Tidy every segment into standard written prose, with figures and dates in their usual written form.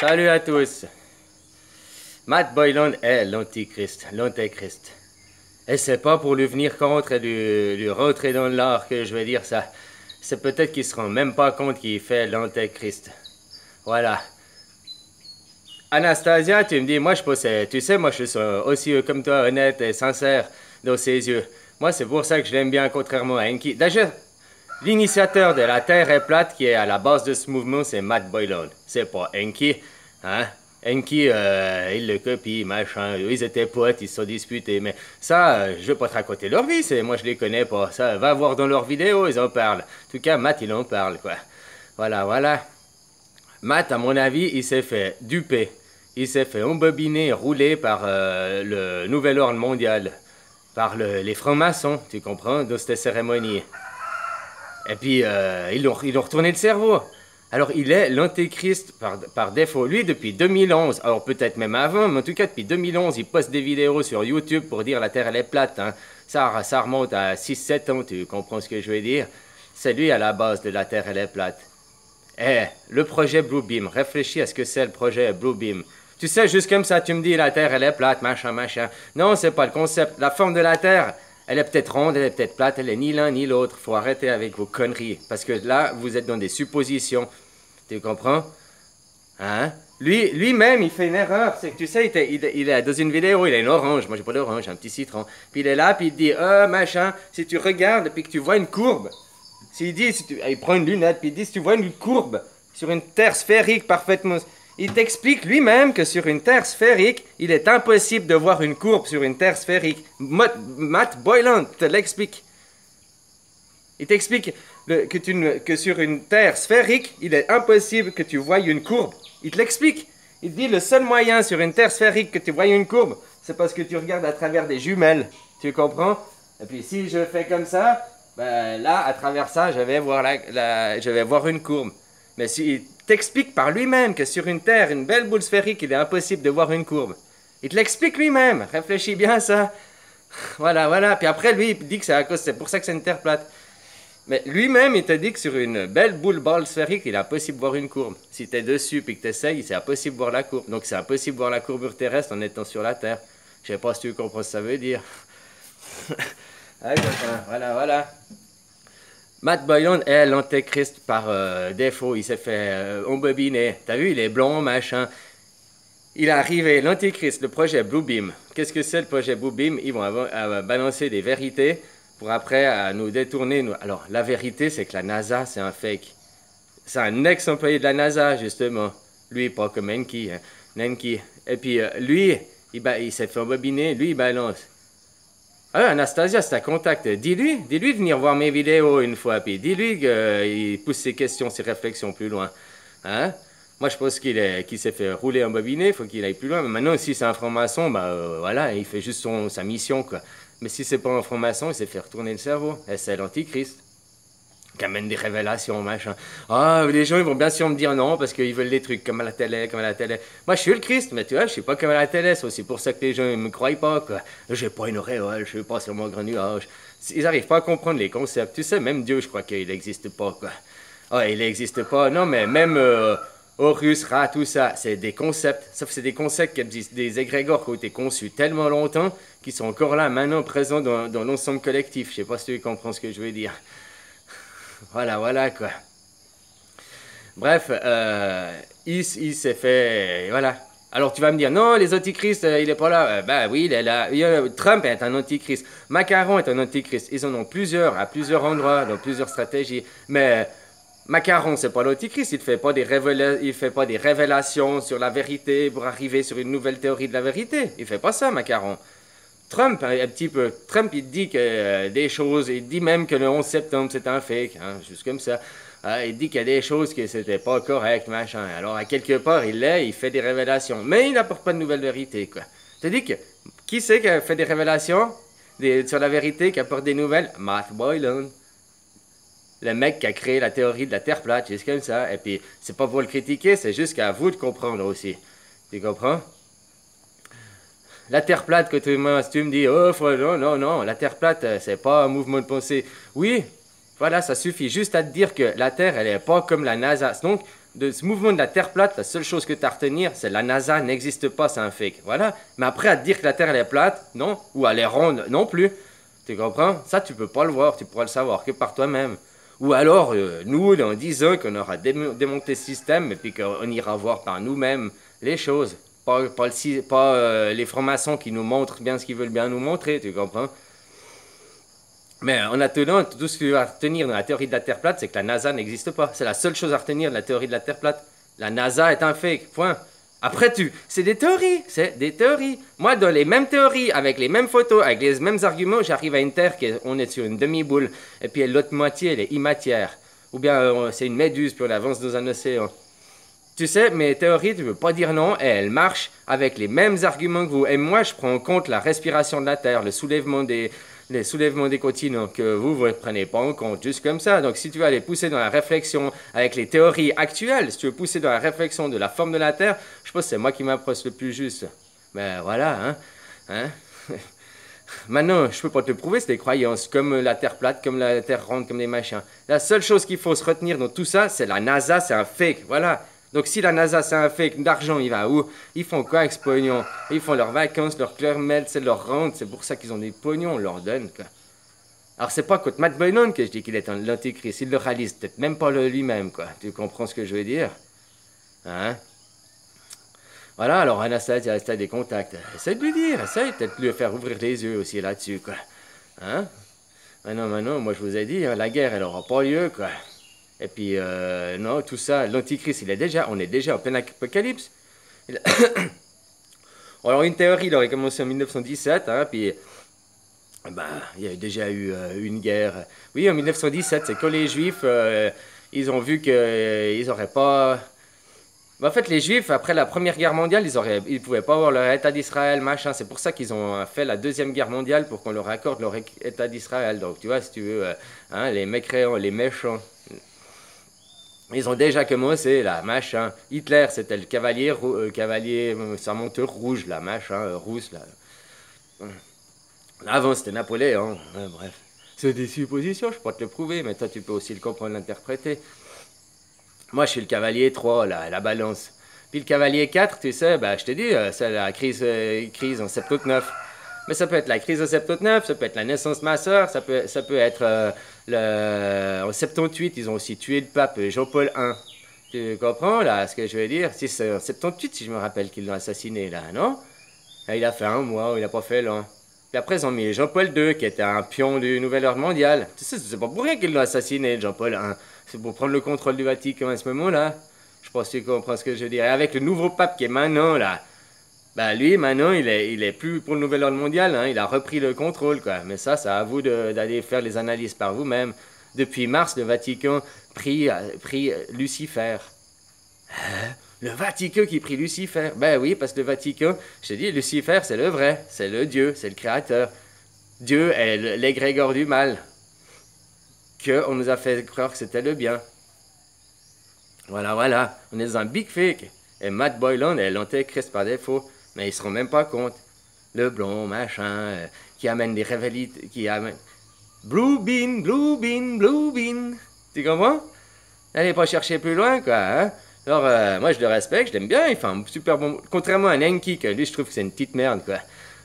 Salut à tous. Matt Boylan est l'antichrist, l'antéchrist. Et c'est pas pour lui venir contre et lui rentrer dans l'art que je vais dire ça. C'est peut-être qu'il se rend même pas compte qu'il fait l'antéchrist. Voilà. Anastasia, tu me dis, moi je possède. Tu sais, moi je suis aussi comme toi, honnête et sincère dans ses yeux. Moi c'est pour ça que je l'aime bien, contrairement à Enki. D'ailleurs, l'initiateur de la Terre est plate qui est à la base de ce mouvement, c'est Matt Boylan. C'est pas Enki, hein? Enki, il le copie, machin. Ils étaient potes, ils se sont disputés. Mais ça, je vais pas te raconter leur vie, moi je les connais pas. Ça, va voir dans leurs vidéos, ils en parlent. En tout cas, Matt, il en parle, quoi. Voilà, voilà. Matt, à mon avis, il s'est fait duper. Il s'est fait embobiner, rouler par le nouvel ordre mondial. Par les francs-maçons, tu comprends, dans cette cérémonie. Et puis, ils ont retourné le cerveau. Alors, il est l'antéchrist par défaut. Lui, depuis 2011, alors peut-être même avant, mais en tout cas, depuis 2011, il poste des vidéos sur YouTube pour dire la Terre, elle est plate. Hein. Ça remonte à 6-7 ans, tu comprends ce que je veux dire? C'est lui à la base de la Terre, elle est plate. Eh, le projet Bluebeam, réfléchis à ce que c'est le projet Bluebeam. Tu sais, juste comme ça, tu me dis la Terre, elle est plate, machin, machin. Non, c'est pas le concept. La forme de la Terre, elle est peut-être ronde, elle est peut-être plate, elle est ni l'un ni l'autre. Faut arrêter avec vos conneries. Parce que là, vous êtes dans des suppositions. Tu comprends? Hein? Lui-même, il fait une erreur. C'est que tu sais, il est dans une vidéo, il a une orange. Moi, j'ai pas d'orange, j'ai un petit citron. Puis il est là, puis il dit, machin, si tu regardes, puis que tu vois une courbe. S'il dit, il prend une lunette, puis il dit, si tu vois une courbe sur une terre sphérique parfaitement. Il t'explique lui-même que sur une terre sphérique, il est impossible de voir une courbe sur une terre sphérique. Matt Boylan te l'explique. Il t'explique que sur une terre sphérique, il est impossible que tu voies une courbe. Il te l'explique. Il dit le seul moyen sur une terre sphérique que tu voies une courbe, c'est parce que tu regardes à travers des jumelles. Tu comprends? Et puis si je fais comme ça, ben là, à travers ça, je vais voir une courbe. Mais s'il t'explique par lui-même que sur une terre, une belle boule sphérique, il est impossible de voir une courbe. Il te l'explique lui-même. Réfléchis bien à ça. Voilà, voilà. Puis après, lui, il dit que c'est pour ça que c'est une terre plate. Mais lui-même, il te dit que sur une belle balle sphérique, il est impossible de voir une courbe. Si tu es dessus et que tu essayes, c'est impossible de voir la courbe. Donc c'est impossible de voir la courbure terrestre en étant sur la Terre. Je sais pas si tu comprends ce que ça veut dire. Voilà, voilà. Matt Boylan est l'antéchrist par défaut. Il s'est fait embobiner. T'as vu, il est blond, machin. Il est arrivé, l'antéchrist, le projet Bluebeam. Qu'est-ce que c'est le projet Bluebeam? Ils vont balancer des vérités pour après nous détourner. Alors, la vérité, c'est que la NASA, c'est un fake. C'est un ex-employé de la NASA, justement. Lui, pas comme Enki. Hein. Nenki. Et puis, lui, il s'est fait embobiner. Lui, il balance. Ah, Anastasia, c'est ta contact. Dis-lui de venir voir mes vidéos une fois, puis dis-lui qu'il pousse ses questions, ses réflexions plus loin. Hein? Moi, je pense qu'il s'est fait rouler en bobinet, il faut qu'il aille plus loin. Mais maintenant, si c'est un franc-maçon, voilà, il fait juste sa mission, quoi. Mais si c'est pas un franc-maçon, il s'est fait retourner le cerveau. Et c'est l'antichrist. Qui amène des révélations, machin. Ah, les gens, ils vont bien sûr me dire non, parce qu'ils veulent des trucs comme à la télé, comme à la télé. Moi, je suis le Christ, mais tu vois, je suis pas comme à la télé, c'est aussi pour ça que les gens, ils me croient pas, quoi. J'ai pas une auréole, je suis pas sur mon grand nuage. Ils arrivent pas à comprendre les concepts. Tu sais, même Dieu, je crois qu'il n'existe pas, quoi. Ah, il n'existe pas. Non, mais même Horus, Ra, tout ça, c'est des concepts. Sauf que c'est des concepts qui existent, des égrégores qui ont été conçus tellement longtemps, qui sont encore là, maintenant, présents dans l'ensemble collectif. Je sais pas si tu comprends ce que je veux dire. Voilà, voilà, quoi. Bref, il s'est fait... Voilà. Alors, tu vas me dire, non, les antichrists, il est pas là. Ben oui, il est là. Trump est un antichrist. Macron est un antichrist. Ils en ont plusieurs, à plusieurs endroits, dans plusieurs stratégies. Mais Macron, c'est pas l'antichrist. Il fait pas des révélations sur la vérité pour arriver sur une nouvelle théorie de la vérité. Il fait pas ça, Macron. Trump, un petit peu. Trump, il dit que des choses, il dit même que le 11 septembre, c'est un fake, hein, juste comme ça. Il dit qu'il y a des choses que c'était pas correct, machin. Alors, à quelque part, il fait des révélations. Mais il n'apporte pas de nouvelles vérités, quoi. Tu dis que, qui c'est qui a fait des révélations sur la vérité, qui apporte des nouvelles? Matt Boylan. Le mec qui a créé la théorie de la Terre plate, juste comme ça. Et puis, c'est pas pour le critiquer, c'est juste qu'à vous de comprendre aussi. Tu comprends? La Terre plate, que tu me dis, oh, non, la Terre plate, c'est pas un mouvement de pensée. Oui, voilà, ça suffit juste à te dire que la Terre, elle est pas comme la NASA. Donc, de ce mouvement de la Terre plate, la seule chose que tu as à retenir, c'est la NASA n'existe pas, c'est un fake. Voilà. Mais après, à te dire que la Terre elle est plate, non. Ou elle est ronde, non plus. Tu comprends? Ça, tu peux pas le voir, tu pourras le savoir que par toi-même. Ou alors, nous, en disant qu'on aura démonté ce système et puis qu'on ira voir par nous-mêmes les choses. Pas les francs-maçons qui nous montrent bien ce qu'ils veulent bien nous montrer, tu comprends? Mais en attendant, tout ce qu'il y a à retenir dans la théorie de la Terre plate, c'est que la NASA n'existe pas. C'est la seule chose à retenir de la théorie de la Terre plate. La NASA est un fake, point. Après, c'est des théories, c'est des théories. Moi, dans les mêmes théories, avec les mêmes photos, avec les mêmes arguments, j'arrive à une Terre on est sur une demi-boule, et puis l'autre moitié, elle est immatière. Ou bien, c'est une méduse, puis on avance dans un océan. Tu sais, mes théories, tu ne veux pas dire non, et elles marchent avec les mêmes arguments que vous. Et moi, je prends en compte la respiration de la Terre, le soulèvement les soulèvements des continents que vous ne prenez pas en compte, juste comme ça. Donc, si tu veux aller pousser dans la réflexion avec les théories actuelles, si tu veux pousser dans la réflexion de la forme de la Terre, je pense que c'est moi qui m'approche le plus juste. Mais voilà, hein. Maintenant, je peux pas te le prouver, c'est des croyances, comme la Terre plate, comme la Terre ronde, comme des machins. La seule chose qu'il faut se retenir dans tout ça, c'est la NASA, c'est un fake, voilà. Donc si la NASA c'est un fake, d'argent il va où? Ils font quoi avec ce pognon? Ils font leurs vacances, leurs Club Med, c'est leur rente, c'est pour ça qu'ils ont des pognons, on leur donne quoi. Alors c'est pas contre Matt Boylan que je dis qu'il est l'antéchrist, il le réalise peut-être même pas lui-même quoi. Tu comprends ce que je veux dire? Hein? Voilà, alors Anastasia, t'as des contacts. Essaye de lui dire, essaye peut-être de lui faire ouvrir les yeux aussi là-dessus quoi. Hein? Maintenant, moi je vous ai dit, hein, la guerre elle aura pas lieu quoi. Et puis, non, tout ça, l'Antichrist, on est déjà en plein apocalypse. Alors, une théorie, il aurait commencé en 1917, hein, puis, ben, il y a déjà eu une guerre. Oui, en 1917, c'est quand les Juifs, ils ont vu qu'ils n'auraient pas... Ben, en fait, les Juifs, après la Première Guerre mondiale, ils pouvaient pas avoir leur État d'Israël, machin. C'est pour ça qu'ils ont fait la Deuxième Guerre mondiale, pour qu'on leur accorde leur État d'Israël. Donc, tu vois, si tu veux, hein, les mécréants, les méchants... Ils ont déjà commencé, là, machin. Hitler, c'était le cavalier, sa monture rouge, là, machin, rousse, là. Avant, c'était Napoléon. Ouais, bref. C'est des suppositions, je peux pas te le prouver, mais toi, tu peux aussi le comprendre, l'interpréter. Moi, je suis le cavalier 3, là, la balance. Puis le cavalier 4, tu sais, bah, je t'ai dit, c'est la crise en 79. Mais ça peut être la crise de 79, ça peut être la naissance de ma soeur, ça peut être en 78, ils ont aussi tué le pape Jean-Paul I. Tu comprends là ce que je veux dire? Si c'est en 78, si je me rappelle qu'ils l'ont assassiné là, non? Là, il a fait un mois, il n'a pas fait long. Puis après, ils ont mis Jean-Paul II, qui était un pion du nouvel ordre mondial. Tu sais, c'est pas pour rien qu'ils l'ont assassiné, Jean-Paul I. C'est pour prendre le contrôle du Vatican à ce moment-là. Je pense que tu comprends ce que je veux dire. Et avec le nouveau pape qui est maintenant là, bah lui, maintenant, il est plus pour le nouvel ordre mondial, hein, il a repris le contrôle, quoi. Mais ça, c'est à vous d'aller faire les analyses par vous-même. Depuis mars, le Vatican prie Lucifer. Hein? Le Vatican qui prie Lucifer? Ben oui, parce que le Vatican, je te dis, Lucifer, c'est le vrai, c'est le Dieu, c'est le Créateur. Dieu est l'égrégore du mal. On nous a fait croire que c'était le bien. Voilà, on est dans un big fake. Et Matt Boylan est l'antéchrist par défaut. Mais ils se rendent même pas compte. Le blond, machin, qui amène des révélites, qui amène... Blue bean. Tu comprends? Allez pas chercher plus loin, quoi, hein? Alors, moi, je le respecte, je l'aime bien, il fait un super bon... Contrairement à Nenki, que lui, je trouve que c'est une petite merde, quoi.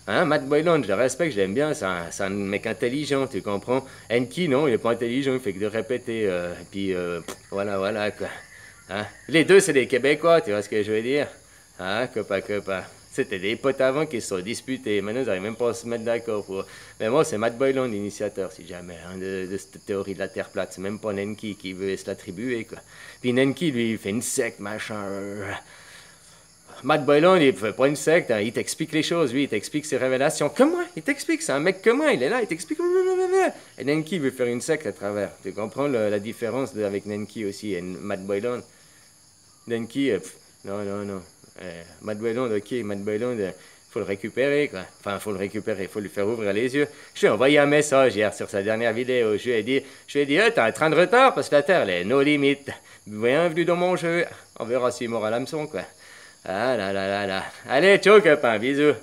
Hein? Matt Boylan, je le respecte, je l'aime bien, c'est un mec intelligent, tu comprends? Enki, non, il est pas intelligent, il fait que de répéter, et puis, voilà, quoi. Hein? Les deux, c'est des Québécois, tu vois ce que je veux dire? Hein, copain. C'était des potes avant qui se sont disputés. Maintenant, ils n'arrivent même pas à se mettre d'accord. Mais moi, c'est Matt Boylan, l'initiateur, si jamais, hein, de cette théorie de la Terre plate. C'est même pas Nenki qui veut se l'attribuer, quoi. Puis Nenki, lui, il fait une secte, machin. Matt Boylan, il fait pas une secte, hein, il t'explique les choses, lui, il t'explique ses révélations. Comme moi, il t'explique, c'est un mec comme moi, il est là, il t'explique. Et Nenki veut faire une secte à travers. Tu comprends la différence avec Nenki aussi et Matt Boylan? Nenki, non. Matt Boylan, ok, Matt Boylan, faut le récupérer, quoi. Enfin, faut le récupérer, faut lui faire ouvrir les yeux. Je lui ai envoyé un message hier sur sa dernière vidéo. Je lui ai dit, t'as un train de retard parce que la Terre, elle est no limite. Bienvenue dans mon jeu. On verra s'il m'aura l'hameçon, quoi. Ah là. Allez, ciao, copain, bisous.